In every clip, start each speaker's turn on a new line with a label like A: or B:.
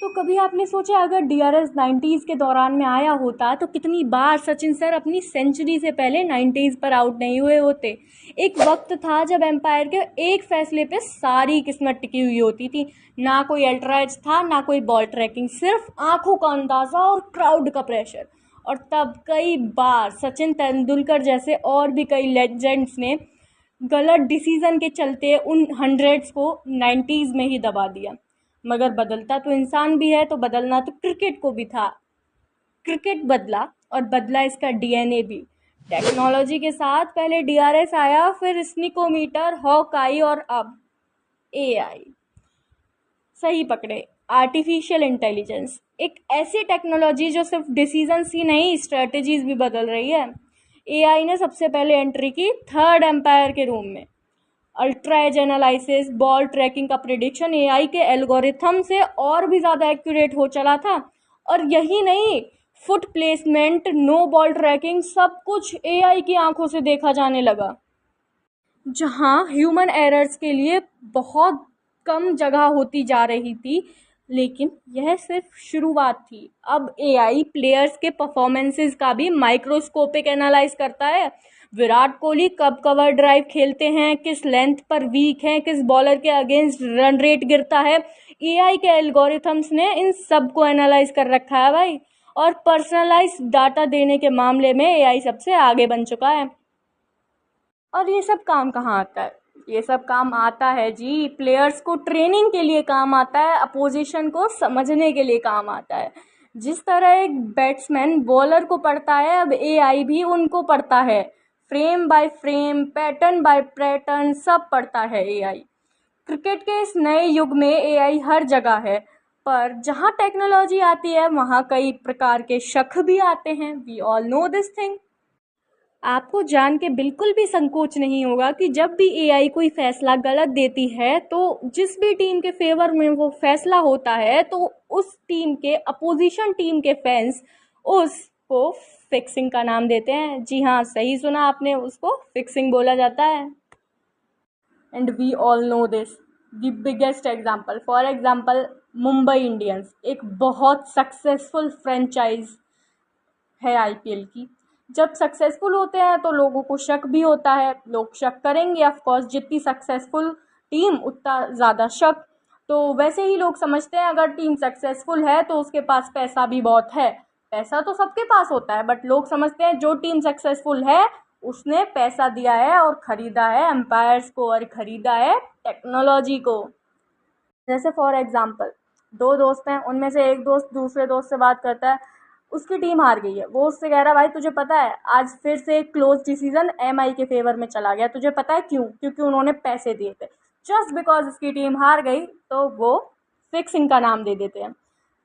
A: तो कभी आपने सोचा अगर डीआरएस 90s के दौरान में आया होता तो कितनी बार सचिन सर अपनी सेंचुरी से पहले 90s पर आउट नहीं हुए होते। एक वक्त था जब एम्पायर के एक फैसले पे सारी किस्मत टिकी हुई होती थी। ना कोई अल्ट्रा एज था, ना कोई बॉल ट्रैकिंग, सिर्फ आंखों का अंदाज़ा और क्राउड का प्रेशर। और तब कई बार सचिन तेंदुलकर जैसे और भी कई लेजेंड्स ने गलत डिसीज़न के चलते उन हंड्रेड्स को 90s में ही दबा दिया। मगर बदलता तो इंसान भी है, तो बदलना तो क्रिकेट को भी था। क्रिकेट बदला और बदला इसका डीएनए भी। टेक्नोलॉजी के साथ पहले डीआरएस आया, फिर स्निकोमीटर, हॉकआई और अब एआई। सही पकड़े, आर्टिफिशियल इंटेलिजेंस, एक ऐसी टेक्नोलॉजी जो सिर्फ डिसीजंस ही नहीं, स्ट्रेटजीज भी बदल रही है। एआई ने सबसे पहले एंट्री की थर्ड एम्पायर के रूम में। Ultra edge analysis, ball tracking का प्रिडिक्शन एआई के एल्गोरिथम से और भी ज़्यादा एक्यूरेट हो चला था। और यही नहीं, foot placement, no ball tracking, सब कुछ एआई की आंखों से देखा जाने लगा। जहां ह्यूमन एरर्स के लिए बहुत कम जगह होती जा रही थी, लेकिन यह सिर्फ शुरुआत थी। अब एआई प्लेयर्स के परफॉर्मेंसेस का भी माइक्रोस्कोपिक एनालाइज करता है। विराट कोहली कब कवर ड्राइव खेलते हैं, किस लेंथ पर वीक हैं, किस बॉलर के अगेंस्ट रन रेट गिरता है, एआई के एल्गोरिथम्स ने इन सब को एनालाइज कर रखा है भाई। और पर्सनलाइज डाटा देने के मामले में एआई सबसे आगे बन चुका है। और ये सब काम कहाँ आता है? ये सब काम आता है जी, प्लेयर्स को ट्रेनिंग के लिए काम आता है, अपोजिशन को समझने के लिए काम आता है। जिस तरह एक बैट्समैन बॉलर को पढ़ता है, अब एआई भी उनको पढ़ता है। Frame by frame, pattern bye pattern, सब पढ़ता है एआई। क्रिकेट के इस नए युग में एआई हर जगह है, पर जहाँ टेक्नोलॉजी आती है वहाँ कई प्रकार के शक भी आते हैं। We all know this thing. आपको जान के बिल्कुल भी संकोच नहीं होगा कि जब भी एआई कोई फैसला गलत देती है, तो जिस भी टीम के फेवर में वो फैसला होता है, तो उस टीम के अपोजिशन टीम के फैंस उसको फिक्सिंग का नाम देते हैं। जी हाँ, सही सुना आपने, उसको फिक्सिंग बोला जाता है। And we all know this. The biggest example, for example, Mumbai Indians एक बहुत सक्सेसफुल फ्रेंचाइज है आईपीएल की। जब सक्सेसफुल होते हैं तो लोगों को शक भी होता है, लोग शक करेंगे ऑफ कोर्स, जितनी सक्सेसफुल टीम उतना ज़्यादा शक। तो वैसे ही लोग समझते हैं अगर टीम सक्सेसफुल है तो उसके पास पैसा भी बहुत है। पैसा तो सबके पास होता है, बट लोग समझते हैं जो टीम सक्सेसफुल है उसने पैसा दिया है और ख़रीदा है एम्पायर्स को और ख़रीदा है टेक्नोलॉजी को। जैसे फॉर एग्जांपल, दो दोस्त हैं, उनमें से एक दोस्त दूसरे दोस्त से बात करता है, उसकी टीम हार गई है, वो उससे कह रहा है भाई तुझे पता है आज फिर से एक क्लोज डिसीजन एमआई के फेवर में चला गया, तुझे पता है क्यों? क्योंकि उन्होंने पैसे दिए थे। जस्ट बिकॉज उसकी टीम हार गई तो वो फिक्सिंग का नाम दे देते हैं।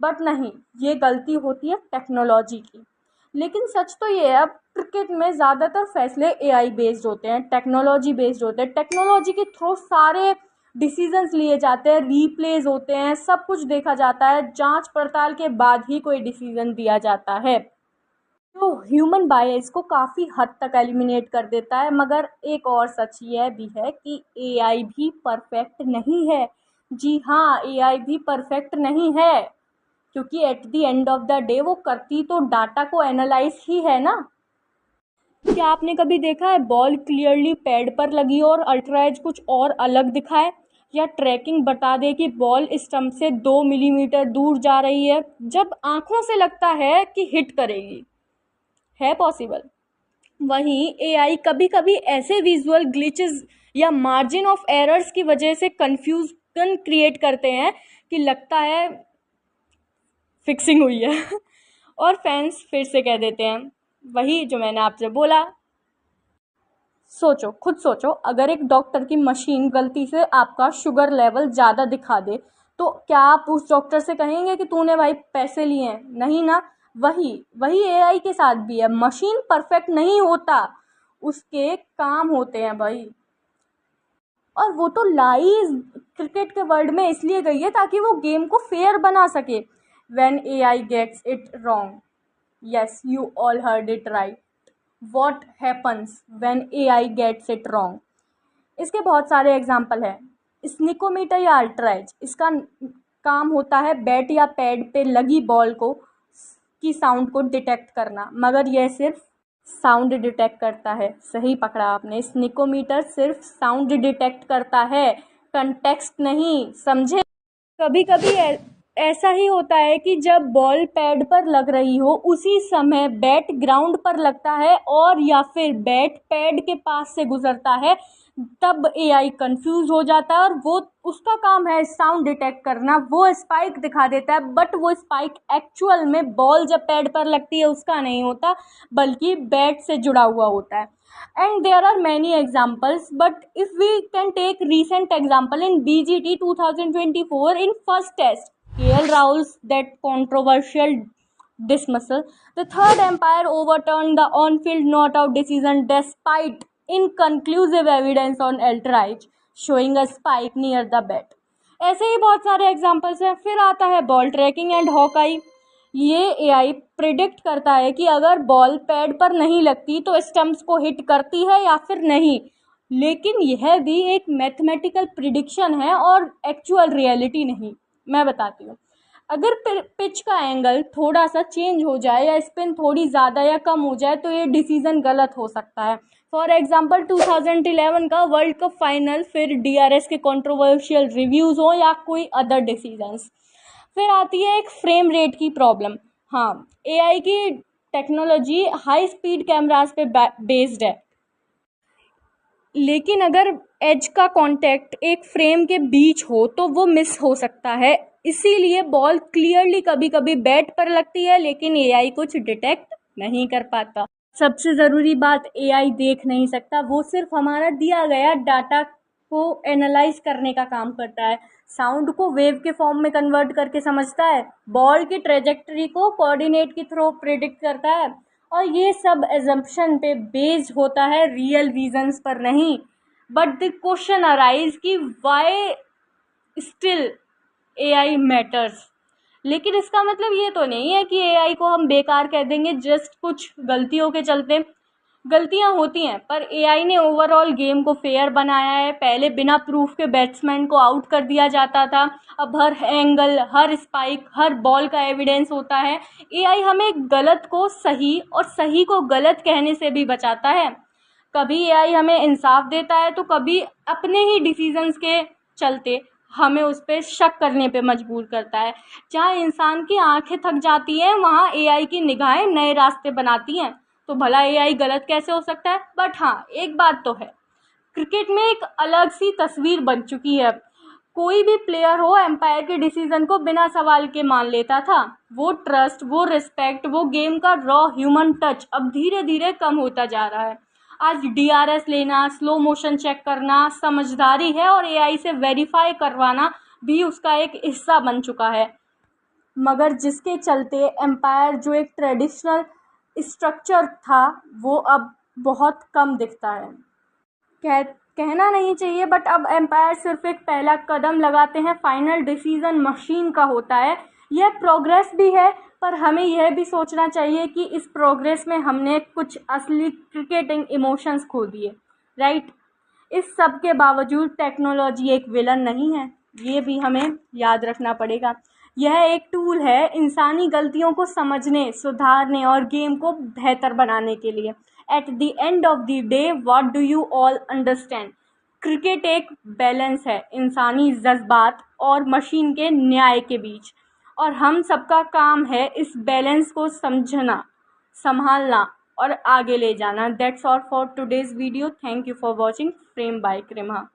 A: बट नहीं, ये गलती होती है टेक्नोलॉजी की। लेकिन सच तो ये है, अब क्रिकेट में ज़्यादातर फैसले एआई बेस्ड होते हैं, टेक्नोलॉजी बेस्ड होते हैं। टेक्नोलॉजी के थ्रू सारे डिसीजंस लिए जाते हैं, रीप्लेज होते हैं, सब कुछ देखा जाता है, जांच पड़ताल के बाद ही कोई डिसीजन दिया जाता है। तो ह्यूमन बायस को काफ़ी हद तक एलिमिनेट कर देता है। मगर एक और सच यह भी है कि एआई भी परफेक्ट नहीं है। जी हाँ, एआई भी परफेक्ट नहीं है, क्योंकि at the end of the day वो करती तो डाटा को एनालाइज ही है ना। क्या आपने कभी देखा है बॉल क्लियरली पैड पर लगी और अल्ट्रा एज कुछ और अलग दिखाए, या ट्रैकिंग बता दे कि बॉल स्टंप से 2 मिलीमीटर दूर जा रही है जब आंखों से लगता है कि हिट करेगी? है पॉसिबल? वहीं एआई कभी कभी ऐसे विजुअल ग्लिचेस या मार्जिन ऑफ एरर्स की वजह से कंफ्यूजन क्रिएट करते हैं कि लगता है फिक्सिंग हुई है और फैंस फिर से कह देते हैं वही जो मैंने आपसे बोला। सोचो, खुद सोचो, अगर एक डॉक्टर की मशीन गलती से आपका शुगर लेवल ज़्यादा दिखा दे, तो क्या आप उस डॉक्टर से कहेंगे कि तूने भाई पैसे लिए हैं? नहीं ना। वही वही एआई के साथ भी है, मशीन परफेक्ट नहीं होता, उसके काम होते हैं भाई। और वो तो लाई क्रिकेट के वर्ल्ड में इसलिए गई है ताकि वो गेम को फेयर बना सके। When AI gets it wrong, yes you all heard it right, what happens when AI gets it wrong? इसके बहुत सारे एग्जाम्पल हैं। स्निकोमीटर या अल्ट्राएज, इसका काम होता है बैट या पैड पे लगी बॉल को की साउंड को डिटेक्ट करना, मगर यह सिर्फ साउंड डिटेक्ट करता है। सही पकड़ा आपने, स्निकोमीटर सिर्फ साउंड डिटेक्ट करता है, कंटेक्स्ट नहीं, समझे। कभी कभी ऐसा ही होता है कि जब बॉल पैड पर लग रही हो उसी समय बैट ग्राउंड पर लगता है और या फिर बैट पैड के पास से गुजरता है, तब एआई कंफ्यूज हो जाता है और वो उसका काम है साउंड डिटेक्ट करना, वो स्पाइक दिखा देता है, बट वो स्पाइक एक्चुअल में बॉल जब पैड पर लगती है उसका नहीं होता, बल्कि बैट से जुड़ा हुआ होता है। And there are many examples, but if we can take recent example in BGT 2024 in first test, KL Rahul's that controversial dismissal, the third umpire overturned the on-field not-out decision despite inconclusive evidence on outrage showing a spike near the bat. ऐसे ही बहुत सारे examples हैं। फिर आता है ball tracking and Hawkeye. ये AI predict करता है कि अगर बॉल पैड पर नहीं लगती तो स्टंप्स को हिट करती है या फिर नहीं, लेकिन यह भी एक मैथमेटिकल प्रिडिक्शन है और एक्चुअल रियलिटी नहीं। मैं बताती हूँ, अगर पिच का एंगल थोड़ा सा चेंज हो जाए या स्पिन थोड़ी ज़्यादा या कम हो जाए तो ये डिसीज़न गलत हो सकता है। फॉर एग्जांपल 2011 का वर्ल्ड कप फाइनल, फिर डीआरएस के कंट्रोवर्शियल रिव्यूज़ हो या कोई अदर डिसीजंस। फिर आती है एक फ्रेम रेट की प्रॉब्लम। हाँ, एआई की टेक्नोलॉजी हाई स्पीड कैमरास पे बेस्ड है, लेकिन अगर एज का कांटेक्ट एक फ्रेम के बीच हो तो वो मिस हो सकता है, इसीलिए बॉल क्लियरली कभी कभी बैट पर लगती है लेकिन एआई कुछ डिटेक्ट नहीं कर पाता। सबसे ज़रूरी बात, एआई देख नहीं सकता, वो सिर्फ हमारा दिया गया डाटा को एनालाइज करने का काम करता है, साउंड को वेव के फॉर्म में कन्वर्ट करके समझता है, बॉल की ट्रेजेक्टरी को कोऑर्डिनेट के थ्रू प्रिडिक्ट करता है, और ये सब एजम्पशन पे बेस्ड होता है, रियल रीजंस पर नहीं। बट द क्वेश्चन अराइज कि वाई स्टिल एआई मैटर्स। लेकिन इसका मतलब ये तो नहीं है कि एआई को हम बेकार कह देंगे जस्ट कुछ गलतियों के चलते। गलतियां होती हैं, पर एआई ने ओवरऑल गेम को फेयर बनाया है। पहले बिना प्रूफ के बैट्समैन को आउट कर दिया जाता था, अब हर एंगल, हर स्पाइक, हर बॉल का एविडेंस होता है। एआई हमें गलत को सही और सही को गलत कहने से भी बचाता है। कभी एआई हमें इंसाफ देता है तो कभी अपने ही डिसीजंस के चलते हमें उस पर शक करने पे मजबूर करता है। जहाँ इंसान की आंखें थक जाती हैं वहाँ एआई की निगाहें नए रास्ते बनाती हैं। तो भला एआई गलत कैसे हो सकता है। बट हाँ, एक बात तो है, क्रिकेट में एक अलग सी तस्वीर बन चुकी है। कोई भी प्लेयर हो एम्पायर के डिसीजन को बिना सवाल के मान लेता था। वो ट्रस्ट, वो रिस्पेक्ट, वो गेम का रॉ ह्यूमन टच अब धीरे धीरे कम होता जा रहा है। आज डीआरएस लेना, स्लो मोशन चेक करना समझदारी है और एआई से वेरीफाई करवाना भी उसका एक हिस्सा बन चुका है। मगर जिसके चलते एम्पायर जो एक ट्रेडिशनल स्ट्रक्चर था वो अब बहुत कम दिखता है। कहना नहीं चाहिए, बट अब एम्पायर सिर्फ एक पहला कदम लगाते हैं, फाइनल डिसीजन मशीन का होता है। यह प्रोग्रेस भी है, पर हमें यह भी सोचना चाहिए कि इस प्रोग्रेस में हमने कुछ असली क्रिकेटिंग इमोशंस खो दिए, राइट। इस सब के बावजूद टेक्नोलॉजी एक विलन नहीं है, ये भी हमें याद रखना पड़ेगा। यह एक टूल है इंसानी गलतियों को समझने, सुधारने और गेम को बेहतर बनाने के लिए। At the end of the day, what do you all understand? Cricket एक बैलेंस है इंसानी जज्बात और मशीन के न्याय के बीच, और हम सबका काम है इस बैलेंस को समझना, संभालना और आगे ले जाना। That's all for today's video. Thank you for watching फ्रेम बाय क्रिमा।